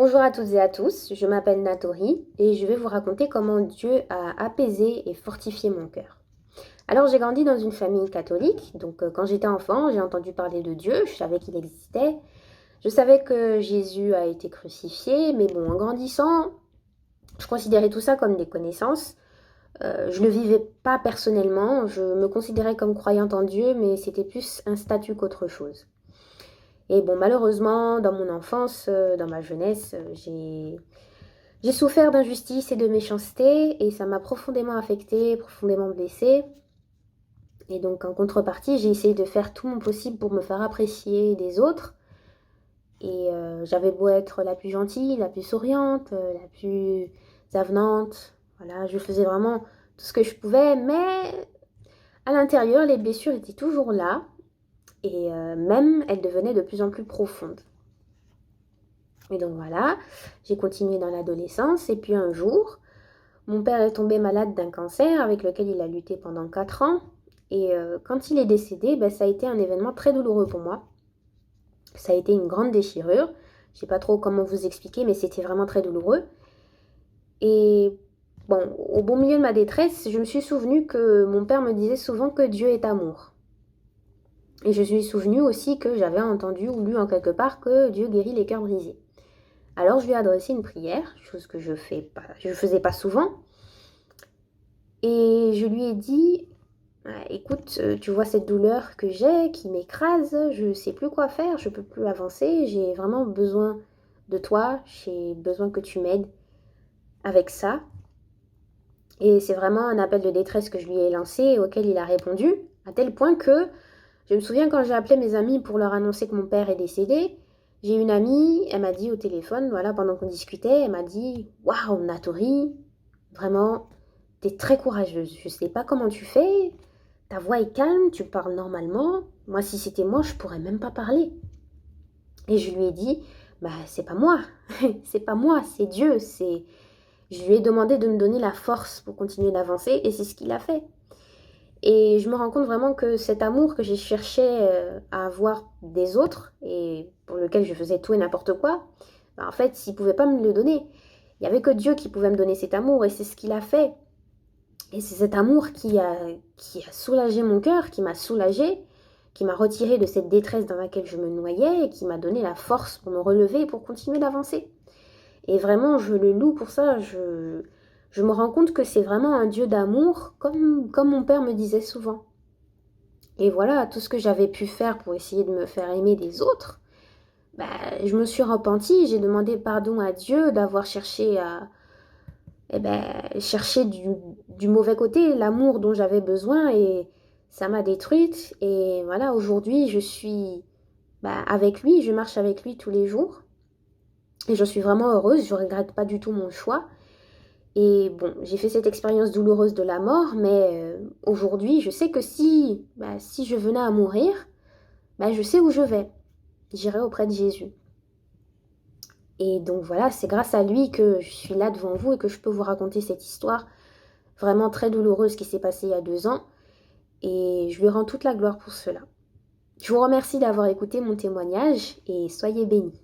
Bonjour à toutes et à tous, je m'appelle Natori et je vais vous raconter comment Dieu a apaisé et fortifié mon cœur. Alors j'ai grandi dans une famille catholique, donc quand j'étais enfant, j'ai entendu parler de Dieu, je savais qu'il existait, je savais que Jésus a été crucifié, mais bon, en grandissant, je considérais tout ça comme des connaissances. Je ne le vivais pas personnellement, je me considérais comme croyante en Dieu, mais c'était plus un statut qu'autre chose. Et bon, malheureusement, dans mon enfance, dans ma jeunesse, j'ai souffert d'injustice et de méchanceté et ça m'a profondément affectée, profondément blessée. Et donc en contrepartie, j'ai essayé de faire tout mon possible pour me faire apprécier des autres. Et j'avais beau être la plus gentille, la plus souriante, la plus avenante. Voilà, je faisais vraiment tout ce que je pouvais, mais à l'intérieur, les blessures étaient toujours là et même elles devenaient de plus en plus profondes. Et donc voilà, j'ai continué dans l'adolescence et puis un jour, mon père est tombé malade d'un cancer avec lequel il a lutté pendant 4 ans. Et quand il est décédé, ben, ça a été un événement très douloureux pour moi. Ça a été une grande déchirure. Je ne sais pas trop comment vous expliquer, mais c'était vraiment très douloureux. Et bon, au beau milieu de ma détresse, je me suis souvenu que mon père me disait souvent que Dieu est amour. Et je suis souvenu aussi que j'avais entendu ou lu en quelque part que Dieu guérit les cœurs brisés. Alors je lui ai adressé une prière, chose que je faisais pas souvent. Et je lui ai dit, écoute, tu vois cette douleur que j'ai qui m'écrase, je ne sais plus quoi faire, je ne peux plus avancer, j'ai vraiment besoin de toi, j'ai besoin que tu m'aides avec ça. Et c'est vraiment un appel de détresse que je lui ai lancé et auquel il a répondu, à tel point que je me souviens quand j'ai appelé mes amis pour leur annoncer que mon père est décédé, j'ai une amie, elle m'a dit au téléphone, voilà, pendant qu'on discutait, elle m'a dit, waouh, Natori, vraiment, t'es très courageuse. Je sais pas comment tu fais, ta voix est calme, tu parles normalement. Moi, si c'était moi, je pourrais même pas parler. Et je lui ai dit, bah, c'est pas moi, c'est pas moi, c'est Dieu. Je lui ai demandé de me donner la force pour continuer d'avancer et c'est ce qu'il a fait. Et je me rends compte vraiment que cet amour que j'ai cherché à avoir des autres et pour lequel je faisais tout et n'importe quoi, bah, en fait, il pouvait pas me le donner. Il y avait que Dieu qui pouvait me donner cet amour et c'est ce qu'il a fait. Et c'est cet amour qui a soulagé mon cœur, qui m'a soulagée, qui m'a retiré de cette détresse dans laquelle je me noyais et qui m'a donné la force pour me relever et pour continuer d'avancer. Et vraiment, je le loue pour ça. Je me rends compte que c'est vraiment un Dieu d'amour, comme mon père me disait souvent. Et voilà, tout ce que j'avais pu faire pour essayer de me faire aimer des autres, bah, je me suis repentie, j'ai demandé pardon à Dieu d'avoir cherché à chercher du mauvais côté, l'amour dont j'avais besoin et ça m'a détruite. Et voilà, aujourd'hui, je suis avec lui, je marche avec lui tous les jours et je suis vraiment heureuse, je regrette pas du tout mon choix. Et bon, j'ai fait cette expérience douloureuse de la mort, mais aujourd'hui, je sais que si je venais à mourir, je sais où je vais. J'irai auprès de Jésus. Et donc voilà, c'est grâce à lui que je suis là devant vous et que je peux vous raconter cette histoire vraiment très douloureuse qui s'est passée il y a 2 ans. Et je lui rends toute la gloire pour cela. Je vous remercie d'avoir écouté mon témoignage et soyez bénis.